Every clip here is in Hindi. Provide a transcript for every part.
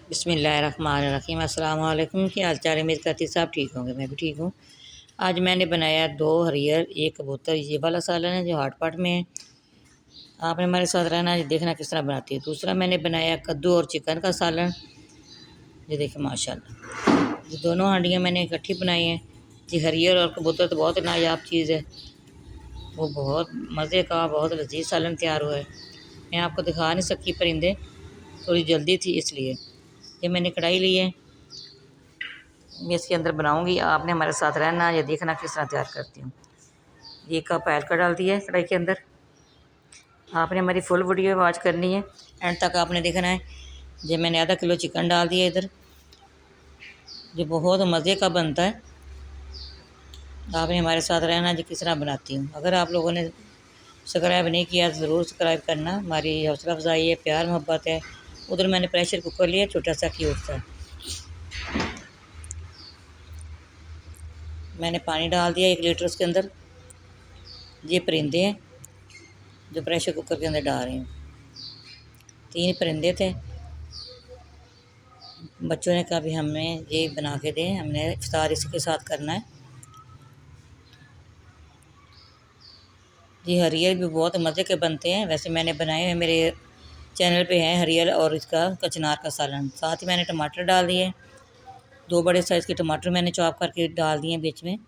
बिस्मिल्लाहिर्रहमानिर्रहीम। अस्सलाम वालेकुम। क्या हाल चाल है? मेरी करती साहब ठीक होंगे, मैं भी ठीक हूँ। आज मैंने बनाया 2 हरियर, 1 कबूतर। ये वाला सालन है जो हॉट पॉट में है। आपने हमारे साथ रहना, ये देखना किस तरह बनाती है। दूसरा मैंने बनाया कद्दू और चिकन का सालन। ये देखिए माशाल्लाह, ये दोनों हांडियाँ मैंने इकट्ठी बनाई हैं। ये हरियर और कबूतर तो बहुत नायाब चीज़ है, वो बहुत मज़े का, बहुत लजीज सालन तैयार हुआ है। मैं आपको दिखा नहीं सकती परिंदे, थोड़ी जल्दी थी इसलिए। ये मैंने कढ़ाई ली है, मैं इसके अंदर बनाऊंगी। आपने हमारे साथ रहना, ये देखना किस तरह तैयार करती हूँ। ये कप ऑयल का डाल दिया है कढ़ाई के अंदर। आपने हमारी फुल वीडियो वॉच करनी है, एंड तक आपने देखना है। ये मैंने आधा किलो चिकन डाल दिया इधर, जो बहुत मज़े का बनता है। आपने हमारे साथ रहना, जो किस तरह बनाती हूँ। अगर आप लोगों ने सब्सक्राइब नहीं किया तो ज़रूर सब्सक्राइब करना, हमारी हौसला अफजाई है, प्यार मोहब्बत है। उधर मैंने प्रेशर कुकर लिया छोटा सा क्यूट सा, मैंने पानी डाल दिया 1 लीटर उसके अंदर। ये परिंदे हैं जो प्रेशर कुकर के अंदर डाल रही हूँ। 3 परिंदे थे, बच्चों ने कहा भी हमें ये बना के दें, हमने इफ्तार इसके साथ करना है। ये हरियर भी बहुत मज़े के बनते हैं, वैसे मैंने बनाए हैं, मेरे चैनल पे हैं हरियर और इसका कचनार का सालन। साथ ही मैंने टमाटर डाल दिए, 2 बड़े साइज़ के टमाटर मैंने चॉप करके डाल दिए बीच में।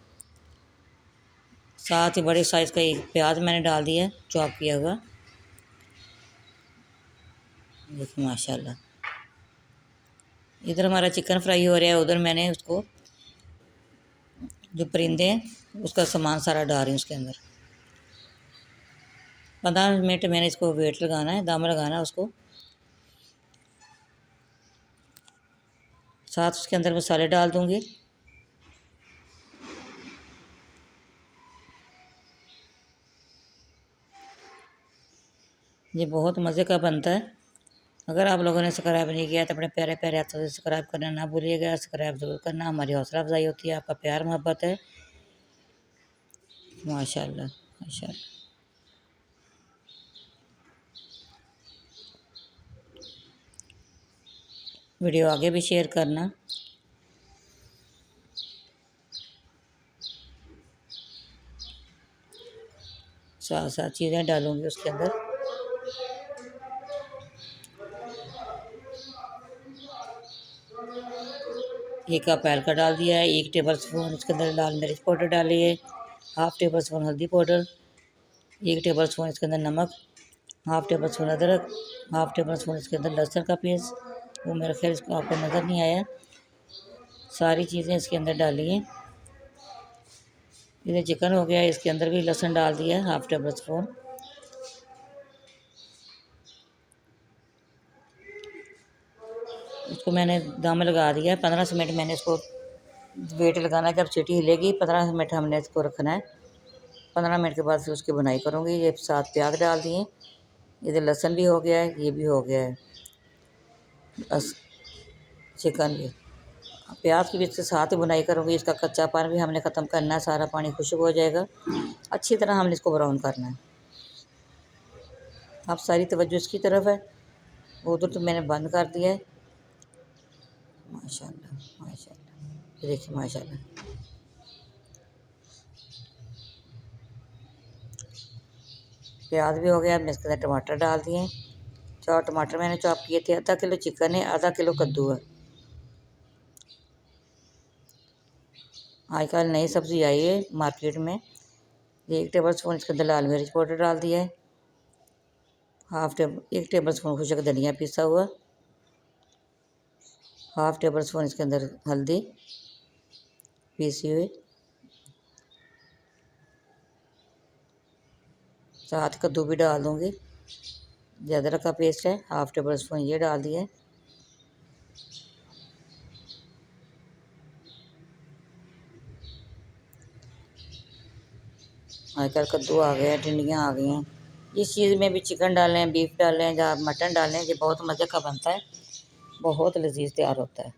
साथ ही बड़े साइज़ का 1 प्याज मैंने डाल दिया चॉप किया हुआ। देखिए माशाल्लाह, इधर हमारा चिकन फ्राई हो रहा है, उधर मैंने उसको जो परिंदे हैं उसका सामान सारा डाल रही हूँ उसके अंदर। 15 मिनट मैंने इसको वेट लगाना है, दम लगाना है उसको। साथ उसके अंदर मसाले डाल दूँगी। ये बहुत मज़े का बनता है। अगर आप लोगों ने सब्सक्राइब नहीं किया तो अपने प्यारे प्यारे हाथों से सब्सक्राइब करना ना भूलिएगा। सब्सक्राइब ज़रूर करना, हमारी हौसला अफजाई होती है, आपका प्यार मोहब्बत है। माशाल्लाह माशाल्लाह। वीडियो आगे भी शेयर करना। साथ साथ चीज़ें डालूँगी उसके अंदर। एक कप ऑयल का डाल दिया है, 1 टेबल स्पून उसके अंदर लाल मिर्च पाउडर डाली है, 1/2 टेबल स्पून हल्दी पाउडर, 1 टेबल स्पून इसके अंदर नमक, 1/2 टेबल स्पून अदरक, 1/2 टेबल स्पून इसके अंदर लहसुन का पेस्ट। वो मेरा ख्याल इसको आपको नज़र नहीं आया। सारी चीज़ें इसके अंदर डाली हैं। इधर चिकन हो गया, इसके अंदर भी लहसुन डाल दिया 1/2 टेबल स्पून। इसको मैंने दम लगा दिया है। 15 मिनट मैंने इसको वेट लगाना है, जब सीटी हिलेगी 15 मिनट हमने इसको रखना है। 15 मिनट के बाद फिर उसकी बुनाई करूँगी। ये साथ प्याज डाल दिए, इधर लहसुन भी हो गया है, ये भी हो गया है, बस चिकन भी। प्याज की भी इसके साथ ही बुनाई करूँगी। इसका कच्चापन भी हमने ख़त्म करना है, सारा पानी खुश्क हो जाएगा। अच्छी तरह हमने इसको ब्राउन करना है। अब सारी तवज्जो इसकी तरफ है, उधर तो मैंने बंद कर दिया है। माशाल्लाह माशाल्लाह, ये देखिए माशाल्लाह। प्याज भी हो गया, मैं इसके अंदर टमाटर डाल दिए। 4 टमाटर मैंने चॉप किए थे। आधा किलो चिकन है, आधा किलो कद्दू है। आजकल नई सब्ज़ी आई है मार्केट में। 1 टेबल स्पून इसके अंदर लाल मिर्च पाउडर डाल दिया है, 1 टेबल स्पून खुशक धनिया पिसा हुआ, 1/2 टेबल स्पून इसके अंदर हल्दी पीसी हुई, साथ कद्दू भी डाल दूँगी। अदरक का पेस्ट है 1/2 टेबल स्पून, ये डाल दिया है। आजकल कद्दू आ गए हैं, टिंडियाँ आ गई हैं। जिस चीज़ में भी चिकन डालें, बीफ डालें या मटन डालें, ये बहुत मज़े का बनता है, बहुत लजीज तैयार होता है।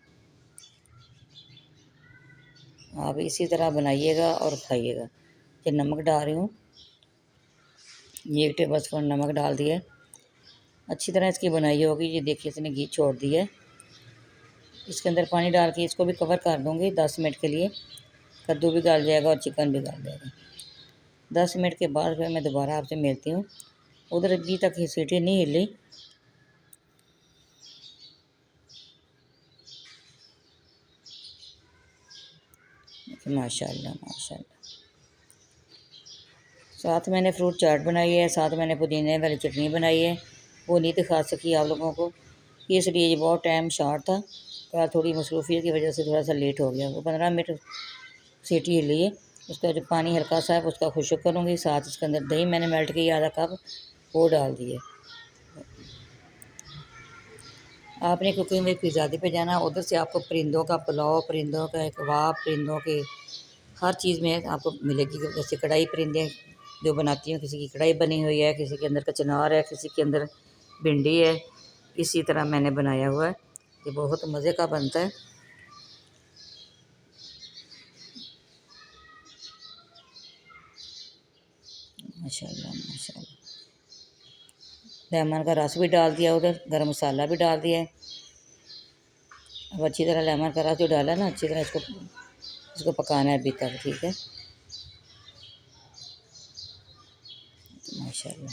आप इसी तरह बनाइएगा और खाइएगा। ये नमक डाल रही हूँ, ये 1 टेबल स्पून नमक डाल दिया। अच्छी तरह इसकी बनाई होगी। ये देखिए इसने घी छोड़ दिया है। इसके अंदर पानी डाल के इसको भी कवर कर दूँगी 10 मिनट के लिए। कद्दू भी गल जाएगा और चिकन भी गल जाएगा। 10 मिनट के बाद फिर मैं दोबारा आपसे मिलती हूँ। उधर अभी तक ये सीटी नहीं हिली। माशाल्लाह माशाल्लाह। साथ मैंने फ्रूट चाट बनाई है, साथ मैंने पुदीने वाली चटनी बनाई है। वो नहीं दिखा सकी आप लोगों को, इसलिए ये बहुत टाइम शॉर्ट था। क्या थोड़ी मसरूफियत की वजह से थोड़ा सा लेट हो गया। वो 15 मिनट सीटी हिली है। उसका जो पानी हल्का सा है उसका खुश्क करूँगी। साथ इसके अंदर दही मैंने मेल्ट की आधा कप वो डाल दिए। आपने कुकिंग में पिज़्ज़ादी पे जाना, उधर से आपको परिंदों का पुलाव, परिंदों का कबाब, परिंदों के हर चीज़ में आपको मिलेगी। जैसे कढ़ाई परिंदे जो बनाती हूँ, किसी की कढ़ाई बनी हुई है, किसी के अंदर कचनार है, किसी के अंदर भिंडी है, इसी तरह मैंने बनाया हुआ है। ये बहुत मज़े का बनता है। माशाल्लाह माशाल्लाह। लेमन का रस भी डाल दिया, उधर गरम मसाला भी डाल दिया है। अब अच्छी तरह लेमन का रस जो डाला ना, अच्छी तरह इसको पकाना है अभी तक। ठीक है माशाल्लाह।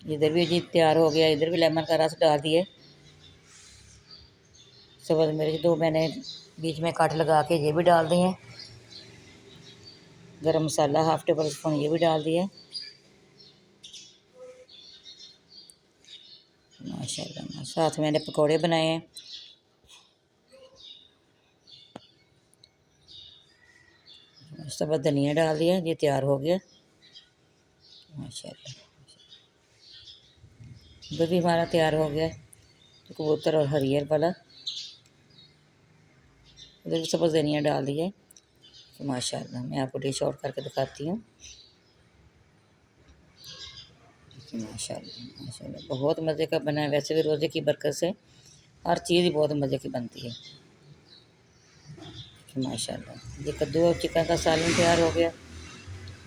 इधर भी जी तैयार हो गया, इधर भी लेमन का रस डाल दिया। सब्ज़ मिर्च 2 मैंने बीच में कट लगा के ये भी डाल दिए। गरम मसाला हाफ टेबल स्पून ये भी डाल दिया। माशाल्लाह। साथ मैंने पकोड़े बनाए हैं। सब्ज़ धनिया डाल दिया, ये तैयार हो गया माशाल्लाह। इधर भी हमारा तैयार हो गया कबूतर और हरियर वाला। इधर भी सब्ज़ धनिया डाल दिया माशाल्लाह। मैं आपको डिश आउट करके दिखाती हूँ। माशाल्लाह माशाल्लाह बहुत मज़े का बना है। वैसे भी रोज़े की बरकत से हर चीज़ ही बहुत मज़े की बनती है माशाल्लाह। ये कद्दू और चिकन का सालन तैयार हो गया।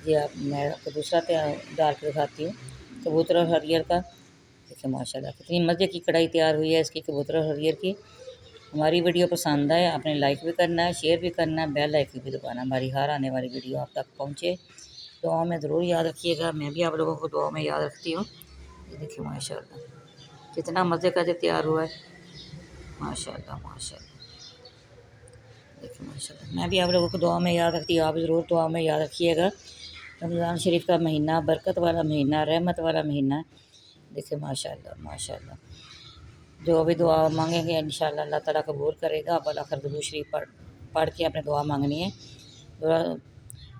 ये मैं आपको दूसरा तैयार डाल के दिखाती हूँ, कबूतर और हरियर का। देखिए माशाल्लाह कितनी मज़े की कढ़ाई तैयार हुई है इसकी, कबूतर और हरियर की। हमारी वीडियो पसंद आए आपने लाइक भी करना है, शेयर भी करना है, बेल आइकन भी दबाना, हमारी हर आने वाली वीडियो आप तक पहुँचे। दुआ में ज़रूर याद रखिएगा, मैं भी आप लोगों को दुआ में याद रखती हूँ। ये देखिए माशाल्लाह कितना मज़े का जो तैयार हुआ है माशाल्लाह माशाल्लाह। देखिए माशाल्लाह मैं भी आप लोगों को दुआ में याद रखती हूँ, आप ज़रूर दुआ में याद रखिएगा। रमज़ान शरीफ का महीना बरकत वाला महीना, रहमत वाला महीना। देखिए माशाल्लाह माशाल्लाह। जो भी दुआ मांगेंगे इंशाल्लाह अल्लाह ताला कबूल करेगा। आप आखिर दुरूद शरीफ पढ़ के आपने दुआ मांगनी है।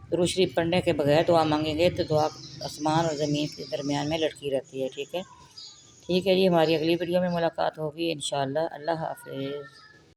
दुरूद शरीफ पढ़ने के बगैर दुआ मांगेंगे तो दुआ आसमान और ज़मीन के दरमियान में लटकी रहती है। ठीक है जी, हमारी अगली वीडियो में मुलाकात होगी इंशाल्लाह। अल्लाह हाफ़िज़।